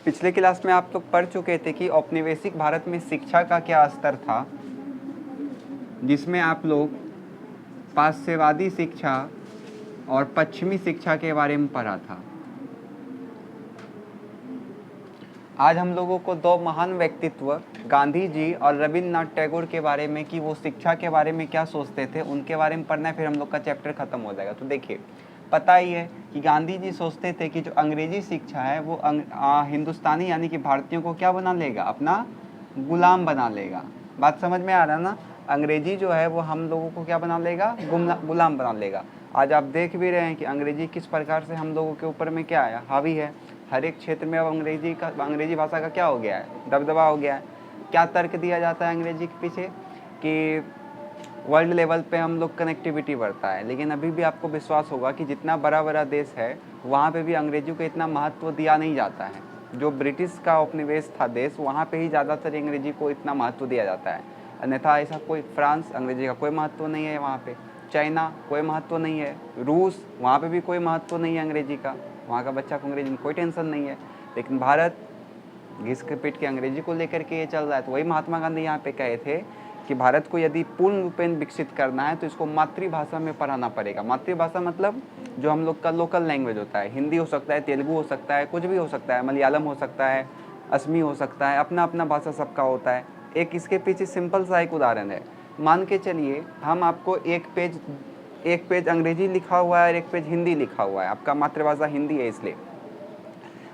पिछले क्लास में आप लोग पढ़ चुके थे कि औपनिवेशिक भारत में शिक्षा का क्या स्तर था, जिसमें आप लोग पाश्चात्यवादी शिक्षा और पश्चिमी शिक्षा के बारे में पढ़ा था। आज हम लोगों को दो महान व्यक्तित्व गांधी जी और रविन्द्रनाथ टैगोर के बारे में, कि वो शिक्षा के बारे में क्या सोचते थे, उनके बारे में पढ़ना है। फिर हम लोग का चैप्टर खत्म हो जाएगा। तो देखिए, पता ही है कि गांधी जी सोचते थे कि जो अंग्रेजी शिक्षा है वो हिंदुस्तानी यानी कि भारतीयों को क्या बना लेगा, अपना गुलाम बना लेगा। बात समझ में आ रहा है ना? अंग्रेजी जो है वो हम लोगों को क्या बना लेगा, गुलाम बना लेगा। आज आप देख भी रहे हैं कि अंग्रेजी किस प्रकार से हम लोगों के ऊपर में क्या है, हावी है। हर एक क्षेत्र में अब अंग्रेजी भाषा का क्या हो गया है, दबदबा हो गया है। क्या तर्क दिया जाता है अंग्रेजी के पीछे, कि वर्ल्ड लेवल पे हम लोग कनेक्टिविटी बढ़ता है। लेकिन अभी भी आपको विश्वास होगा कि जितना बड़ा बड़ा देश है वहाँ पे भी अंग्रेजी को इतना महत्व दिया नहीं जाता है। जो ब्रिटिश का उपनिवेश था देश, वहाँ पे ही ज़्यादातर अंग्रेजी को इतना महत्व दिया जाता है। अन्यथा ऐसा कोई, फ्रांस अंग्रेजी का कोई महत्व नहीं है वहाँ पे, चाइना कोई महत्व नहीं है, रूस वहाँ पे भी कोई महत्व नहीं है अंग्रेजी का, वहाँ का बच्चा को अंग्रेजी में कोई टेंशन नहीं है। लेकिन भारत घिस के पीट के अंग्रेजी को लेकर के ये चल रहा है। तो वही महात्मा गांधी यहाँ पे कहे थे कि भारत को यदि पूर्ण रूपेण विकसित करना है तो इसको मातृभाषा में पढ़ाना पड़ेगा। मातृभाषा मतलब जो हम लोग का लोकल लैंग्वेज होता है, हिंदी हो सकता है, तेलुगु हो सकता है, कुछ भी हो सकता है, मलयालम हो सकता है, असमी हो सकता है, अपना अपना भाषा सबका होता है। एक इसके पीछे सिंपल सा एक उदाहरण है। मान के चलिए हम आपको एक पेज अंग्रेजी लिखा हुआ है और एक पेज हिंदी लिखा हुआ है। आपका मातृभाषा हिंदी है, इसलिए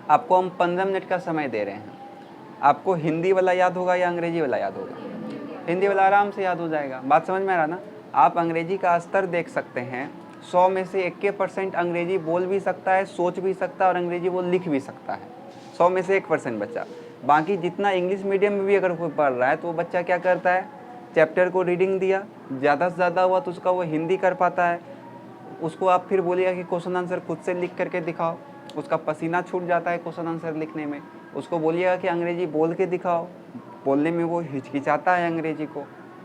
आपको हम 15 मिनट का समय दे रहे हैं। आपको हिंदी वाला याद होगा या अंग्रेजी वाला याद होगा? हिंदी वाला आराम से याद हो जाएगा। बात समझ में आ रहा ना? आप अंग्रेजी का स्तर देख सकते हैं, 100 में से 21% अंग्रेजी बोल भी सकता है, सोच भी सकता है और अंग्रेजी वो लिख भी सकता है। 100 में से 1% बच्चा। बाकी जितना इंग्लिश मीडियम में भी अगर कोई पढ़ रहा है तो वो बच्चा क्या करता है, चैप्टर को रीडिंग दिया, ज़्यादा से ज़्यादा हुआ तो उसका वो हिंदी कर पाता है। उसको आप फिर बोलिएगा कि क्वेश्चन आंसर खुद से लिख करके दिखाओ, उसका पसीना छूट जाता है क्वेश्चन आंसर लिखने में। उसको बोलिएगा कि अंग्रेजी बोल के दिखाओ, बोलने में वो हिचकिचाता है अंग्रेजी को।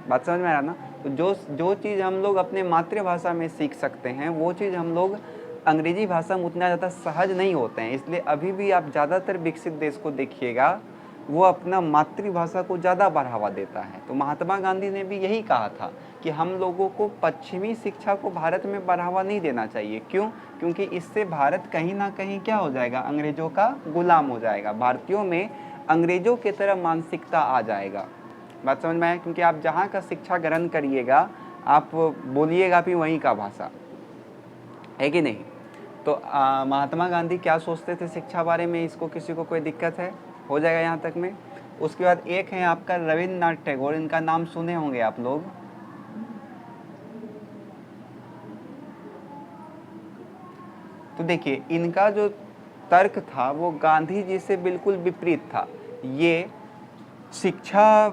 बात समझ में आ रहा ना? तो जो चीज़ हम लोग अपने मातृभाषा में सीख सकते हैं वो चीज़ हम लोग अंग्रेजी भाषा में उतना ज़्यादा सहज नहीं होते हैं। इसलिए अभी भी आप ज़्यादातर विकसित देश को देखिएगा, वो अपना मातृभाषा को ज़्यादा बढ़ावा देता है। तो महात्मा गांधी ने भी यही कहा था कि हम लोगों को पश्चिमी शिक्षा को भारत में बढ़ावा नहीं देना चाहिए। क्यों? क्योंकि इससे भारत कहीं ना कहीं क्या हो जाएगा, अंग्रेज़ों का गुलाम हो जाएगा। भारतीयों में अंग्रेज़ों की तरह मानसिकता आ जाएगा। बात समझ में आया? क्योंकि आप जहाँ का शिक्षा ग्रहण करिएगा आप बोलिएगा भी वहीं का भाषा, है कि नहीं? तो महात्मा गांधी क्या सोचते थे शिक्षा बारे में, इसको किसी को कोई दिक्कत है? हो जाएगा यहाँ तक में। उसके बाद एक है आपका रविन्द्रनाथ टैगोर, इनका नाम सुने होंगे आप लोग। तो देखिए, इनका जो तर्क था वो गांधी जी से बिल्कुल विपरीत था। ये शिक्षा,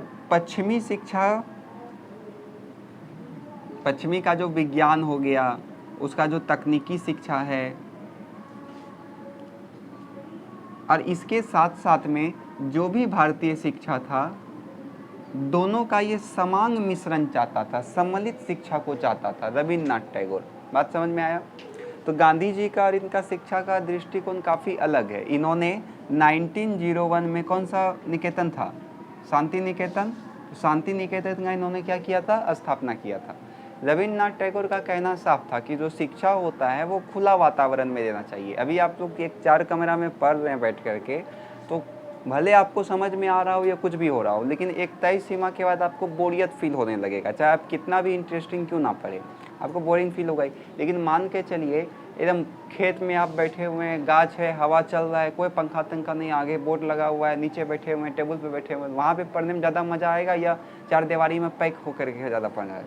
पश्चिमी का जो विज्ञान हो गया, उसका जो तकनीकी शिक्षा है, और इसके साथ साथ में जो भी भारतीय शिक्षा था, दोनों का ये समान मिश्रण चाहता था, सम्मिलित शिक्षा को चाहता था रविन्द्रनाथ टैगोर। बात समझ में आया? तो गांधी जी का और इनका शिक्षा का दृष्टिकोण काफ़ी अलग है। इन्होंने 1901 में कौन सा निकेतन था, शांति निकेतन, शांति निकेतन का इन्होंने क्या किया था, स्थापना किया था। रविन्द्रनाथ टैगोर का कहना साफ था कि जो शिक्षा होता है वो खुला वातावरण में देना चाहिए। अभी आप लोग एक 4 कमरा में पढ़ रहे हैं बैठ करके, तो भले आपको समझ में आ रहा हो या कुछ भी हो रहा हो, लेकिन एक तय सीमा के बाद आपको बोरियत फील होने लगेगा। चाहे आप कितना भी इंटरेस्टिंग क्यों ना पढ़े, आपको बोरिंग फील होगा ही। लेकिन मान के चलिए एकदम खेत में आप बैठे हुए हैं, गाछ है, हवा चल रहा है, कोई पंखा तंखा नहीं, आगे बोर्ड लगा हुआ है, नीचे बैठे हुए हैं, टेबल पे बैठे हुए हैं, वहाँ पे पढ़ने में ज़्यादा मज़ा आएगा या चार दीवारी में पैक होकर के ज़्यादा पढ़ना है?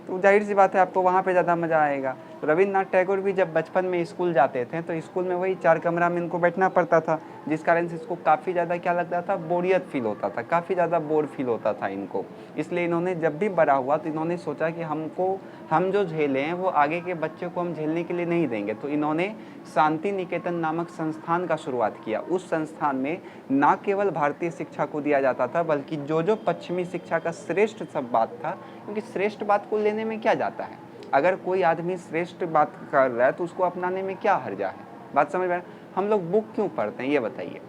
तो जाहिर सी बात है आपको वहाँ पे ज़्यादा मज़ा आएगा। तो रविन्द्रनाथ टैगोर भी जब बचपन में स्कूल जाते थे तो स्कूल में वही 4 कमरा में इनको बैठना पड़ता था, जिस कारण से इसको काफ़ी ज़्यादा क्या लगता था, बोरियत फील होता था, काफ़ी ज़्यादा बोर फील होता था इनको। इसलिए इन्होंने जब भी बड़ा हुआ तो इन्होंने सोचा कि हम जो झेले हैं वो आगे के बच्चे को हम झेलने के लिए नहीं देंगे। तो इन्होंने शांति निकेतन नामक संस्थान का शुरुआत किया। उस संस्थान में न केवल भारतीय शिक्षा को दिया जाता था, बल्कि जो पश्चिमी शिक्षा का श्रेष्ठ सब बात था, क्योंकि श्रेष्ठ बात को लेने में क्या जाता है, अगर कोई आदमी श्रेष्ठ बात कर रहा है तो उसको अपनाने में क्या हर्जा है? बात समझ में? हम लोग बुक क्यों पढ़ते हैं ये बताइए।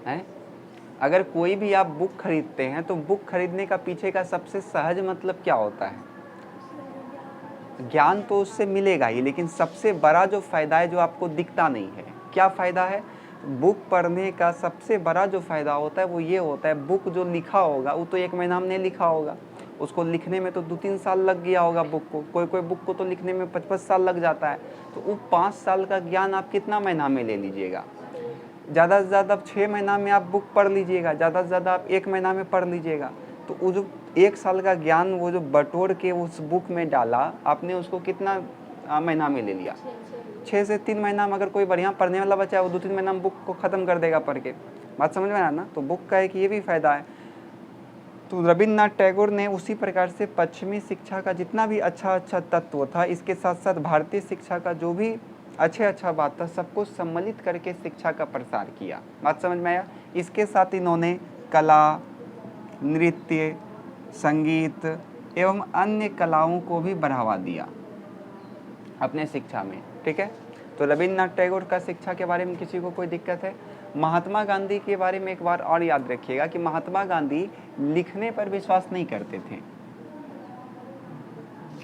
हैं। अगर कोई भी आप बुक खरीदते हैं तो बुक खरीदने का पीछे का सबसे सहज मतलब क्या होता है? ज्ञान तो उससे मिलेगा ही, लेकिन सबसे बड़ा जो फ़ायदा है जो आपको दिखता नहीं है, क्या फ़ायदा है? बुक पढ़ने का सबसे बड़ा जो फ़ायदा होता है वो ये होता है, बुक जो लिखा होगा वो तो 1 महीना में नहीं लिखा होगा, उसको लिखने में तो 2-3 साल लग गया होगा बुक को, कोई बुक को तो लिखने में 5-5 साल लग जाता है। तो वो 5 साल का ज्ञान आप कितना महीना में ले लीजिएगा? ज़्यादा से ज़्यादा 6 महीना में आप बुक पढ़ लीजिएगा, ज़्यादा से ज़्यादा आप 1 महीना में पढ़ लीजिएगा। तो वो जो 1 साल का ज्ञान वो जो बटोर के उस बुक में डाला, आपने उसको कितना महीना में ले लिया? 6 से 3 महीना में। अगर कोई बढ़िया पढ़ने वाला बच्चा है वो 2-3 महीना में बुक को ख़त्म कर देगा पढ़ के। बात समझ में आया ना? तो बुक का एक ये भी फ़ायदा है। तो रविन्द्रनाथ टैगोर ने उसी प्रकार से पश्चिमी शिक्षा का जितना भी अच्छा तत्व था, इसके साथ साथ भारतीय शिक्षा का जो भी अच्छा बात था, सबको सम्मिलित करके शिक्षा का प्रसार किया। बात समझ में आया? इसके साथ इन्होंने कला, नृत्य, संगीत एवं अन्य कलाओं को भी बढ़ावा दिया अपने शिक्षा में। ठीक है, तो रविन्द्रनाथ टैगोर का शिक्षा के बारे में किसी को कोई दिक्कत है? महात्मा गांधी के बारे में एक बार और याद रखिएगा कि महात्मा गांधी लिखने पर विश्वास नहीं करते थे।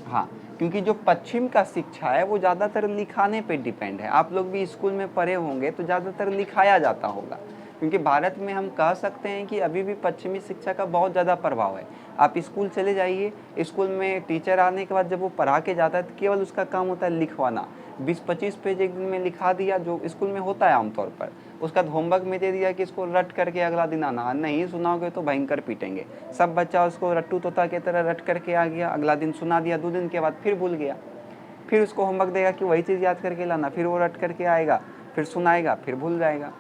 हाँ, क्योंकि जो पश्चिम का शिक्षा है वो ज़्यादातर लिखाने पे डिपेंड है। आप लोग भी स्कूल में पढ़े होंगे तो ज़्यादातर लिखाया जाता होगा, क्योंकि भारत में हम कह सकते हैं कि अभी भी पश्चिमी शिक्षा का बहुत ज़्यादा प्रभाव है। आप स्कूल चले जाइए, स्कूल में टीचर आने के बाद जब वो पढ़ा के जाता है तो केवल उसका काम होता है लिखवाना। 20-25 पेज एक दिन में लिखा दिया, जो स्कूल में होता है आमतौर पर। उसका होमवर्क में दे दिया कि इसको रट करके अगला दिन आना, नहीं सुनाओगे तो भयंकर पीटेंगे। सब बच्चा उसको रट्टू तोता की तरह रट करके आ गया, अगला दिन सुना दिया, 2 दिन के बाद फिर भूल गया। फिर उसको होमवर्क देगा कि वही चीज़ याद करके लाना, फिर वो रट करके आएगा, फिर सुनाएगा, फिर भूल जाएगा।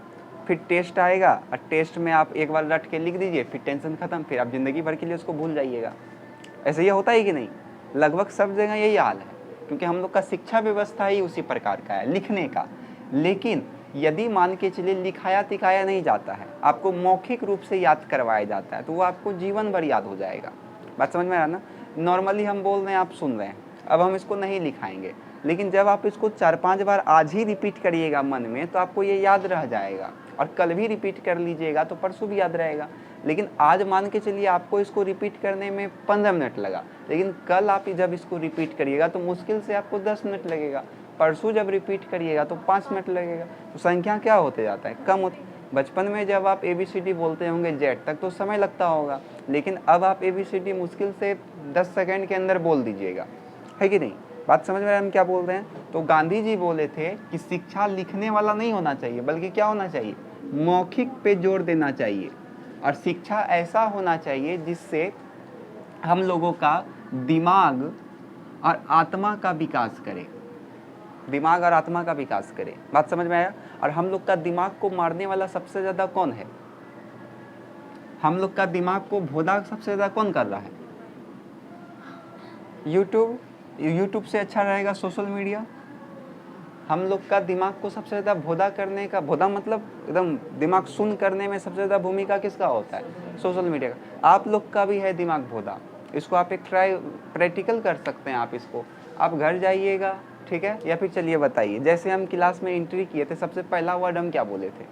फिर टेस्ट आएगा और टेस्ट में आप एक बार रट के लिख दीजिए, फिर टेंशन खत्म, फिर आप ज़िंदगी भर के लिए उसको भूल जाइएगा। ऐसे ये होता है कि नहीं? लगभग सब जगह यही हाल है, क्योंकि हम लोग का शिक्षा व्यवस्था ही उसी प्रकार का है, लिखने का। लेकिन यदि मान के चलिए लिखाया तिखाया नहीं जाता है, आपको मौखिक रूप से याद करवाया जाता है, तो वो आपको जीवन भर याद हो जाएगा। बात समझ में आ रहा ना? नॉर्मली हम बोल रहे हैं, आप सुन रहे हैं, अब हम इसको नहीं लिखाएंगे, लेकिन जब आप इसको 4-5 बार आज ही रिपीट करिएगा मन में, तो आपको ये याद रह जाएगा। और कल भी रिपीट कर लीजिएगा तो परसों भी याद रहेगा। लेकिन आज मान के चलिए आपको इसको रिपीट करने में 15 मिनट लगा, लेकिन कल आप जब इसको रिपीट करिएगा तो मुश्किल से आपको 10 मिनट लगेगा, परसों जब रिपीट करिएगा तो 5 मिनट लगेगा। तो संख्या क्या होते जाता है? कम होती। बचपन में जब आप ABCD बोलते होंगे जेड तक तो समय लगता होगा, लेकिन अब आप ABCD मुश्किल से 10 सेकंड के अंदर बोल दीजिएगा, है कि नहीं? बात समझ में हम क्या बोल रहे हैं? तो गांधी जी बोले थे कि शिक्षा लिखने वाला नहीं होना चाहिए, बल्कि क्या होना चाहिए? मौखिक पे जोर देना चाहिए। और शिक्षा ऐसा होना चाहिए जिससे हम लोगों का दिमाग और आत्मा का विकास करे, दिमाग और आत्मा का विकास करे। बात समझ में आया? और हम लोग का दिमाग को मारने वाला सबसे ज़्यादा कौन है? हम लोग का दिमाग को भोदा सबसे ज़्यादा कौन कर रहा है? यूट्यूब से अच्छा रहेगा सोशल मीडिया। हम लोग का दिमाग को सबसे ज़्यादा भोदा करने का, भोदा मतलब एकदम दिमाग सुन करने में सबसे ज़्यादा भूमिका किसका होता है? सोशल मीडिया का। आप लोग का भी है दिमाग भोदा। इसको आप एक प्रैक्टिकल कर सकते हैं। आप इसको आप घर जाइएगा, ठीक है? या फिर चलिए बताइए, जैसे हम क्लास में एंट्री किए थे सबसे पहला वर्ड हम क्या बोले थे?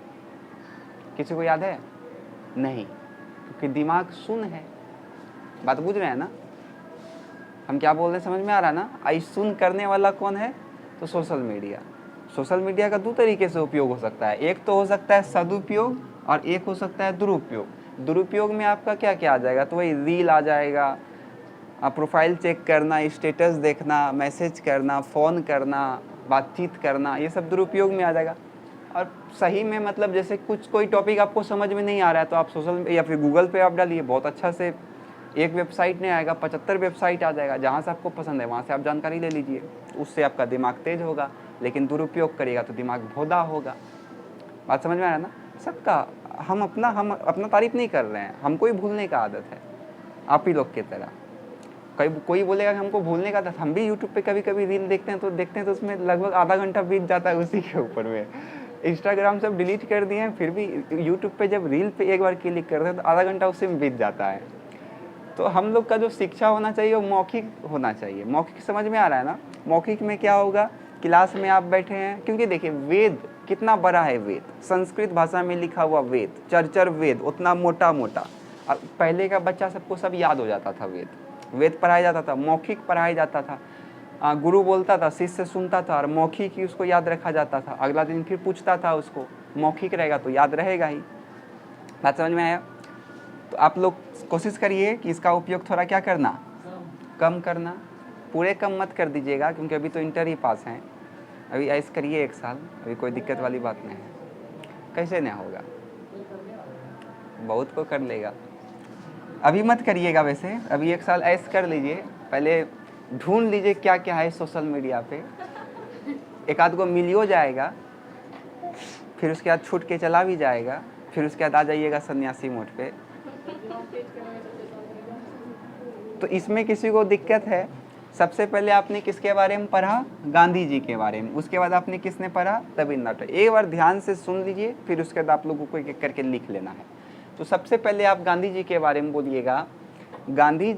किसी को याद है? नहीं, क्योंकि दिमाग सुन है। बात बुझ रहे हैं ना? हम क्या बोल रहे हैं समझ में आ रहा है ना? आई सुन करने वाला कौन है? तो सोशल मीडिया। सोशल मीडिया का 2 तरीके से उपयोग हो सकता है। एक तो हो सकता है सदुपयोग और एक हो सकता है दुरुपयोग। दुरुपयोग में आपका क्या क्या आ जाएगा? तो वही रील आ जाएगा, प्रोफाइल चेक करना, स्टेटस देखना, मैसेज करना, फ़ोन करना, बातचीत करना, ये सब दुरुपयोग में आ जाएगा। और सही में मतलब जैसे कोई टॉपिक आपको समझ में नहीं आ रहा है तो आप सोशल या फिर गूगल पे आप डालिए, बहुत अच्छा से एक वेबसाइट नहीं आएगा, 75 वेबसाइट आ जाएगा, जहाँ से आपको पसंद है वहाँ से आप जानकारी ले लीजिए। उससे आपका दिमाग तेज होगा। लेकिन दुरुपयोग करिएगा तो दिमाग भोदा होगा। बात समझ में आ रहा है ना? सबका हम अपना तारीफ नहीं कर रहे हैं, हमको ही भूलने का आदत है, आप ही लोग की तरह। कोई बोलेगा कि हमको भूलने का आदत, हम भी यूट्यूब पे कभी कभी रील देखते हैं तो उसमें लगभग आधा घंटा बीत जाता है उसी के ऊपर में। इंस्टाग्राम सब डिलीट कर दिए हैं, फिर भी यूट्यूब पे जब रील पे एक बार क्लिक करते हैं तो आधा घंटा उसी में बीत जाता है। तो हम लोग का जो शिक्षा होना चाहिए वो मौखिक होना चाहिए। मौखिक समझ में आ रहा है ना? मौखिक में क्या होगा? क्लास में आप बैठे हैं, क्योंकि देखिए वेद कितना बड़ा है, वेद संस्कृत भाषा में लिखा हुआ वेद, चरचर वेद, उतना मोटा मोटा। और पहले का बच्चा सबको सब याद हो जाता था, वेद वेद पढ़ाया जाता था, मौखिक पढ़ाया जाता था। गुरु बोलता था, शिष्य सुनता था, और मौखिक ही उसको याद रखा जाता था। अगला दिन फिर पूछता था उसको, मौखिक रहेगा तो याद रहेगा ही। बात समझ में आया? तो आप लोग कोशिश करिए कि इसका उपयोग थोड़ा क्या करना, कम करना। पूरे कम मत कर दीजिएगा, क्योंकि अभी तो इंटर ही पास हैं, अभी ऐश करिए 1 साल, अभी कोई दिक्कत वाली बात नहीं है। कैसे नहीं होगा, बहुत को कर लेगा। अभी मत करिएगा, वैसे अभी 1 साल ऐश कर लीजिए, पहले ढूंढ लीजिए क्या क्या है सोशल मीडिया पे, एक आध को मिल हो जाएगा, फिर उसके बाद छूट के चला भी जाएगा, फिर उसके बाद आ जाइएगा सन्यासी मोड पे। तो इसमें किसी को दिक्कत है? सबसे पहले आपने किसके बारे में पढ़ा, गांधी जी के बारे में, उसके बाद आपने किसने पढ़ा, रविन्द्रनाथ टैगोर। एक बार ध्यान से सुन लीजिए, फिर उसके बाद आप लोगों को एक एक करके लिख लेना है। तो सबसे पहले आप गांधी जी के बारे में बोलिएगा। गांधी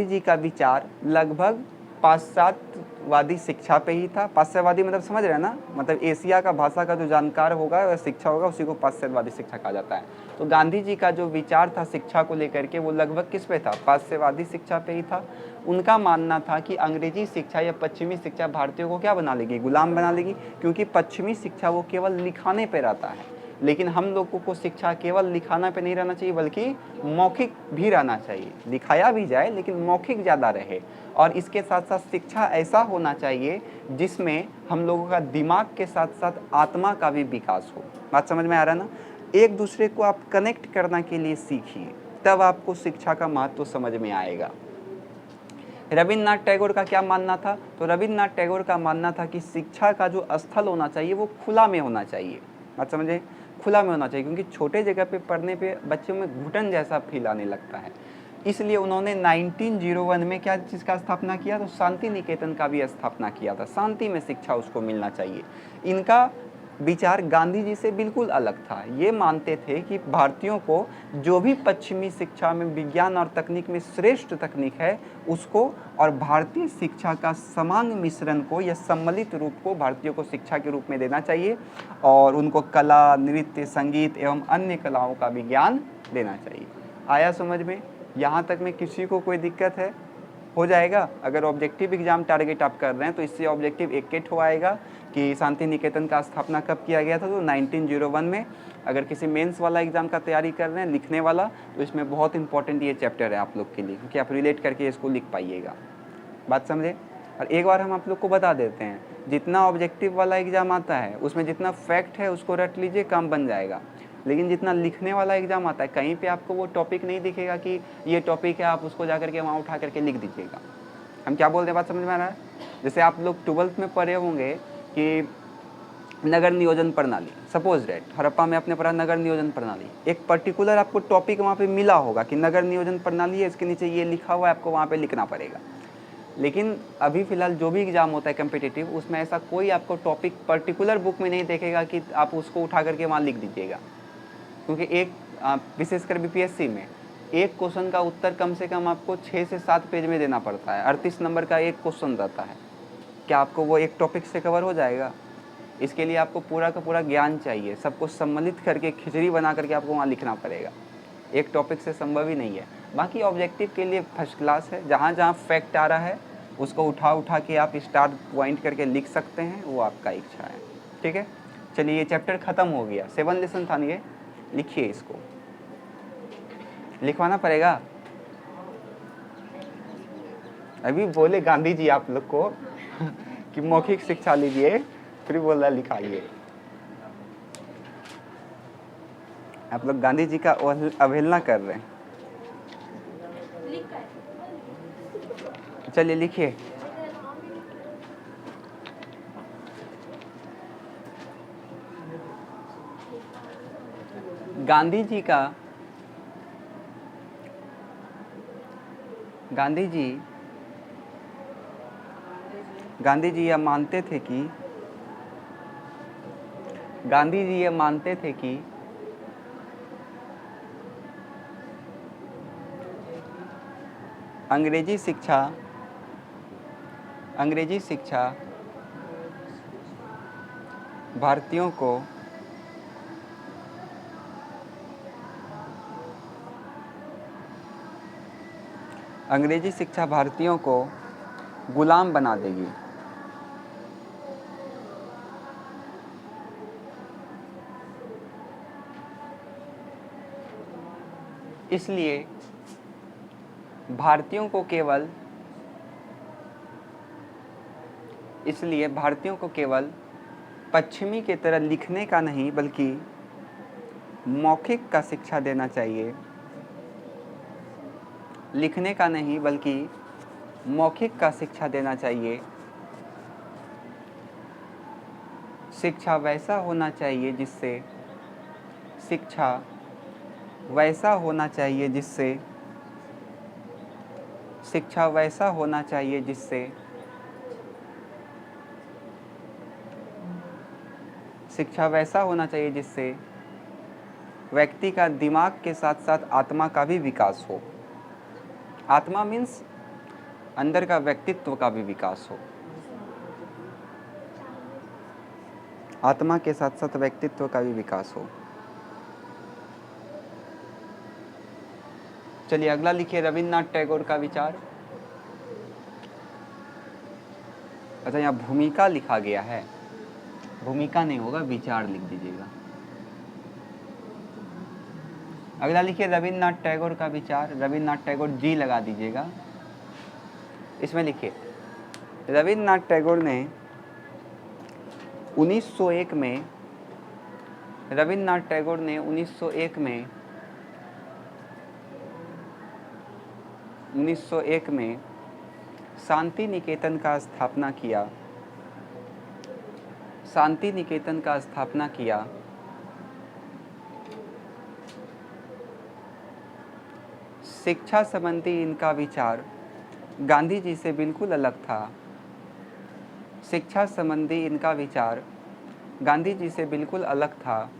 जी का विचार लगभग पाश्चात्यवादी शिक्षा पे ही था। पाश्चात्यवादी मतलब समझ रहे हैं ना, मतलब एशिया का भाषा का जो जानकार होगा वह शिक्षा होगा, उसी को पाश्चात्यवादी शिक्षा कहा जाता है। तो गांधी जी का जो विचार था शिक्षा को लेकर के, वो लगभग किस पे था, पाश्चात्यवादी शिक्षा पे ही था। उनका मानना था कि अंग्रेजी शिक्षा या पश्चिमी शिक्षा भारतीयों को क्या बना लेगी, गुलाम बना लेगी, क्योंकि पश्चिमी शिक्षा वो केवल लिखाने पे रहता है, लेकिन हम लोगों को शिक्षा केवल लिखाना पे नहीं रहना चाहिए, बल्कि मौखिक भी रहना चाहिए। लिखाया भी जाए लेकिन मौखिक ज़्यादा रहे, और इसके साथ साथ शिक्षा ऐसा होना चाहिए जिसमें हम लोगों का दिमाग के साथ साथ आत्मा का भी विकास हो। बात समझ में आ रहा है ना? एक दूसरे को आप कनेक्ट करना के लिए सीखिए, तब आपको शिक्षा का महत्व समझ में आएगा। रविन्द्रनाथ टैगोर का क्या मानना था? तो रविन्द्रनाथ टैगोर का मानना था कि शिक्षा का जो स्थल होना चाहिए वो खुला में होना चाहिए। बात समझे, खुला में होना चाहिए, क्योंकि छोटे जगह पे पढ़ने पे बच्चों में घुटन जैसा फील आने लगता है। इसलिए उन्होंने 1901 में क्या चीज़ का स्थापना किया, तो शांति निकेतन का भी स्थापना किया था। शांति में शिक्षा उसको मिलना चाहिए। इनका विचार गांधी जी से बिल्कुल अलग था। ये मानते थे कि भारतीयों को जो भी पश्चिमी शिक्षा में, विज्ञान और तकनीक में श्रेष्ठ तकनीक है उसको, और भारतीय शिक्षा का समांग मिश्रण को या सम्मिलित रूप को भारतीयों को शिक्षा के रूप में देना चाहिए, और उनको कला, नृत्य, संगीत एवं अन्य कलाओं का भी ज्ञान देना चाहिए। आया समझ में? यहाँ तक में किसी को कोई दिक्कत है? हो जाएगा। अगर ऑब्जेक्टिव एग्जाम टारगेट आप कर रहे हैं तो इससे ऑब्जेक्टिव एक हो आएगा कि शांति निकेतन का स्थापना कब किया गया था, तो 1901 में। अगर किसी मेंस वाला एग्जाम का तैयारी कर रहे हैं, लिखने वाला, तो इसमें बहुत इंपॉर्टेंट ये चैप्टर है आप लोग के लिए, क्योंकि आप रिलेट करके इसको लिख पाइएगा। बात समझे? और एक बार हम आप लोग को बता देते हैं, जितना ऑब्जेक्टिव वाला एग्जाम आता है उसमें जितना फैक्ट है उसको रट लीजिए, काम बन जाएगा। लेकिन जितना लिखने वाला एग्जाम आता है, कहीं पे आपको वो टॉपिक नहीं दिखेगा कि ये टॉपिक है, आप उसको जा करके वहाँ उठा करके लिख दीजिएगा। हम क्या बोलते हैं, बात समझ में आ रहा है? जैसे आप लोग 12th में पढ़े होंगे कि नगर नियोजन प्रणाली, सपोज डेट हड़प्पा में आपने पढ़ा नगर नियोजन प्रणाली, एक पर्टिकुलर आपको टॉपिक वहाँ पे मिला होगा कि नगर नियोजन प्रणाली है, इसके नीचे ये लिखा हुआ है, आपको वहाँ पे लिखना पड़ेगा। लेकिन अभी फ़िलहाल जो भी एग्ज़ाम होता है कम्पिटिटिव, उसमें ऐसा कोई आपको टॉपिक पर्टिकुलर बुक में नहीं देखेगा कि आप उसको उठा करके वहाँ लिख दीजिएगा, क्योंकि एक विशेषकर बीपीएससी में एक क्वेश्चन का उत्तर कम से कम आपको 6 से 7 पेज में देना पड़ता है। 38 नंबर का एक क्वेश्चन रहता है। क्या आपको वो एक टॉपिक से कवर हो जाएगा? इसके लिए आपको पूरा का पूरा ज्ञान चाहिए, सबको सम्मिलित करके खिचड़ी बना करके आपको वहाँ लिखना पड़ेगा। एक टॉपिक से संभव ही नहीं है। बाकी ऑब्जेक्टिव के लिए फर्स्ट क्लास है, जहाँ जहाँ फैक्ट आ रहा है उसको उठा के आप स्टार पॉइंट करके लिख सकते हैं, वो आपका इच्छा है। ठीक है, चलिए ये चैप्टर ख़त्म हो गया। 7 लेसन था ये, लिखिए, इसको लिखवाना पड़ेगा। अभी बोले गांधी जी आप लोग को कि मौखिक शिक्षा लीजिए, फिर बोल रहा लिखाइए। आप लोग गांधी जी का अवहेलना कर रहे हैं। चलिए लिखिए। गांधी जी ये मानते थे कि अंग्रेजी शिक्षा भारतीयों को अंग्रेजी शिक्षा भारतीयों को गुलाम बना देगी। इसलिए भारतीयों को केवल पश्चिमी की तरह लिखने का नहीं बल्कि मौखिक का शिक्षा देना चाहिए। लिखने का नहीं बल्कि मौखिक का शिक्षा देना चाहिए। शिक्षा वैसा होना चाहिए जिससे शिक्षा वैसा होना चाहिए जिससे शिक्षा वैसा होना चाहिए जिससे शिक्षा वैसा होना चाहिए जिससे व्यक्ति का दिमाग के साथ साथ आत्मा का भी विकास हो। आत्मा मीन्स अंदर का व्यक्तित्व का भी विकास हो। आत्मा के साथ साथ व्यक्तित्व का भी विकास हो। चलिए अगला लिखिए रविन्द्रनाथ टैगोर का विचार। अच्छा यहाँ भूमिका लिखा गया है, भूमिका नहीं होगा, विचार लिख दीजिएगा। अगला लिखिए रविन्द्रनाथ टैगोर का विचार। रविन्द्रनाथ टैगोर जी लगा दीजिएगा। इसमें लिखिए रविन्द्रनाथ टैगोर ने 1901 में रविन्द्रनाथ टैगोर ने 1901 में शांति निकेतन का स्थापना किया। शांति निकेतन का स्थापना किया। शिक्षा संबंधी इनका विचार गांधी जी से बिल्कुल अलग था। शिक्षा संबंधी इनका विचार गांधी जी से बिल्कुल अलग था।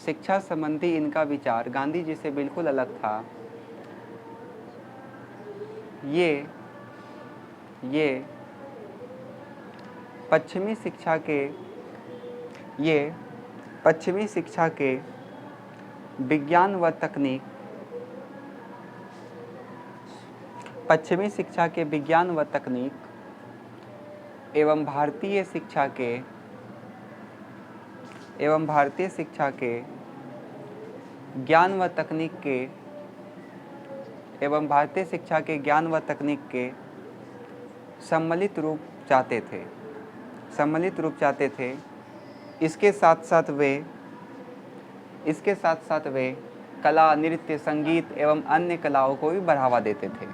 शिक्षा संबंधी इनका विचार गांधी जी से बिल्कुल अलग था। ये पश्चिमी शिक्षा के विज्ञान व तकनीक पश्चिमी शिक्षा के विज्ञान व तकनीक एवं भारतीय शिक्षा के ज्ञान व तकनीक के सम्मिलित रूप चाहते थे। इसके साथ साथ वे कला, नृत्य, संगीत एवं अन्य कलाओं को भी बढ़ावा देते थे।